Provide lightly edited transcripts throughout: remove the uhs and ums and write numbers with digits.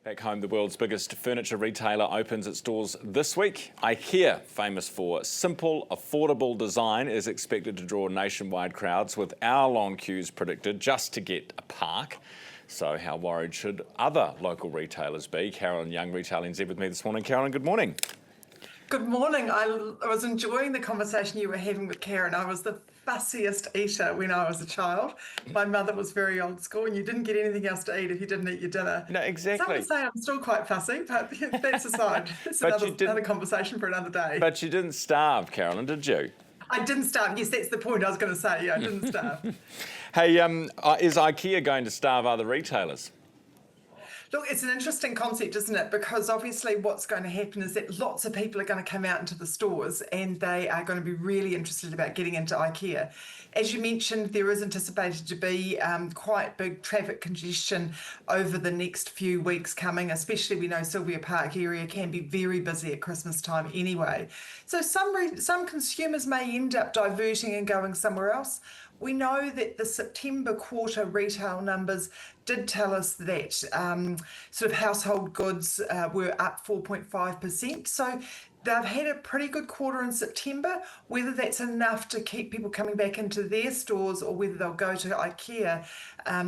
Back home, the world's biggest furniture retailer opens its doors this week. IKEA, famous for simple, affordable design, is expected to draw nationwide crowds with hour-long queues predicted just to get a park. So how worried should other local retailers be? Carolyn Young, Retail NZ with me this morning. Carolyn, good morning. Good morning. I was enjoying the conversation you were having with Karen. I was the fussiest eater when I was a child. My mother was very old school, and you didn't get anything else to eat if you didn't eat your dinner. No, exactly. Some would say I'm still quite fussy, but that's aside. It's another conversation for another day. But you didn't starve, Carolyn, did you? I didn't starve. Yes, that's the point I was going to say. Yeah, I didn't starve. Hey, is IKEA going to starve other retailers? Look, it's an interesting concept, isn't it? Because obviously what's going to happen is that lots of people are going to come out into the stores and they are going to be really interested about getting into IKEA. As you mentioned, there is anticipated to be quite big traffic congestion over the next few weeks coming, especially we know Sylvia Park area can be very busy at Christmas time anyway. So some consumers may end up diverting and going somewhere else. We know that the September quarter retail numbers did tell us that sort of household goods were up 4.5%. So they've had a pretty good quarter in September. Whether that's enough to keep people coming back into their stores or whether they'll go to IKEA,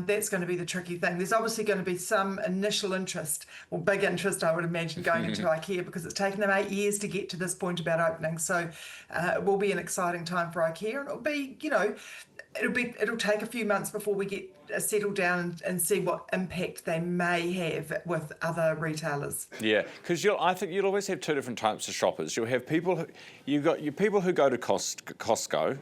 that's going to be the tricky thing. There's obviously going to be some initial interest, or big interest, I would imagine, going into IKEA because it's taken them 8 years to get to this point about opening. So it will be an exciting time for IKEA, and it'll be, you know, it'll take a few months before we get settled down and see what impact they may have with other retailers. Yeah, because I think you'll always have two different types of shoppers. You'll have people people who go to Costco.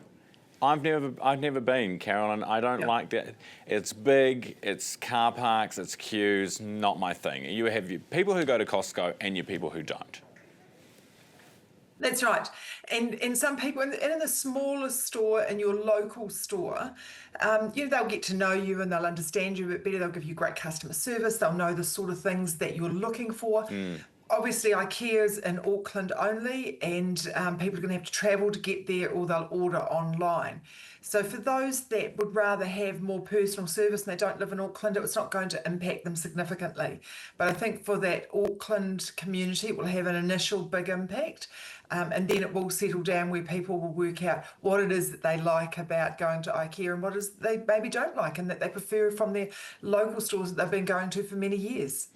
I've never been, Carolyn. I don't like that. It's big, it's car parks, it's queues. Not my thing. You have your people who go to Costco and your people who don't. That's right. And some people, and in the smallest store, in your local store, you know, they'll get to know you and they'll understand you a bit better. They'll give you great customer service. They'll know the sort of things that you're looking for. Obviously, IKEA's in Auckland only, and people are going to have to travel to get there, or they'll order online. So for those that would rather have more personal service and they don't live in Auckland, it's not going to impact them significantly. But I think for that Auckland community, it will have an initial big impact. And then it will settle down where people will work out what it is that they like about going to IKEA and what it is they maybe don't like and that they prefer from their local stores that they've been going to for many years.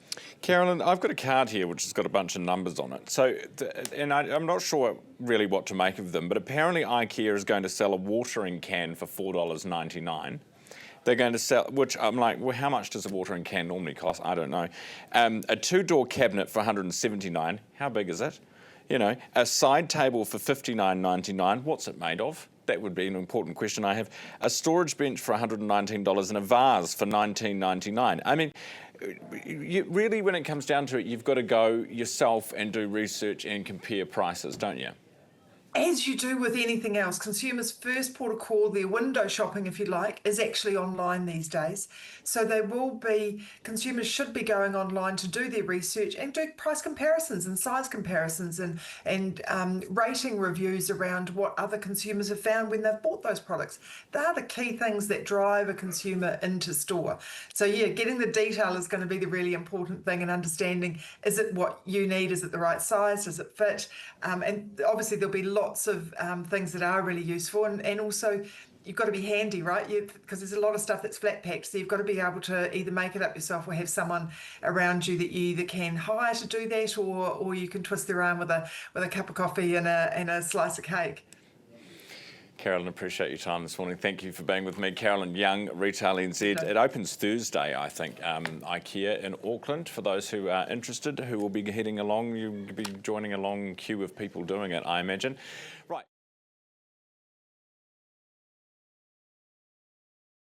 Carolyn, I've got a card here which has got a bunch of numbers on it. So, and I'm not sure really what to make of them, but apparently IKEA is going to sell a watering can for $4.99. They're going to sell, which I'm like, well, how much does a watering can normally cost? I don't know. A two-door cabinet for $179. How big is it? You know, a side table for $59.99. What's it made of? That would be an important question I have. A storage bench for $119 and a vase for $19.99. I mean, really, when it comes down to it, you've got to go yourself and do research and compare prices, don't you? As you do with anything else, consumers' first port of call, their window shopping, if you like, is actually online these days. So consumers should be going online to do their research and do price comparisons and size comparisons and rating reviews around what other consumers have found when they've bought those products. They are the key things that drive a consumer into store. So yeah, getting the detail is going to be the really important thing, and understanding, is it what you need? Is it the right size? Does it fit? And obviously there'll be lots of things that are really useful, and also you've got to be handy, right? Because there's a lot of stuff that's flat packed, so you've got to be able to either make it up yourself or have someone around you that you either can hire to do that, or you can twist their arm with a cup of coffee and a slice of cake. Carolyn, appreciate your time this morning. Thank you for being with me. Carolyn Young, Retail NZ. It opens Thursday, I think, IKEA in Auckland. For those who are interested, who will be heading along, you'll be joining a long queue of people doing it, I imagine. Right.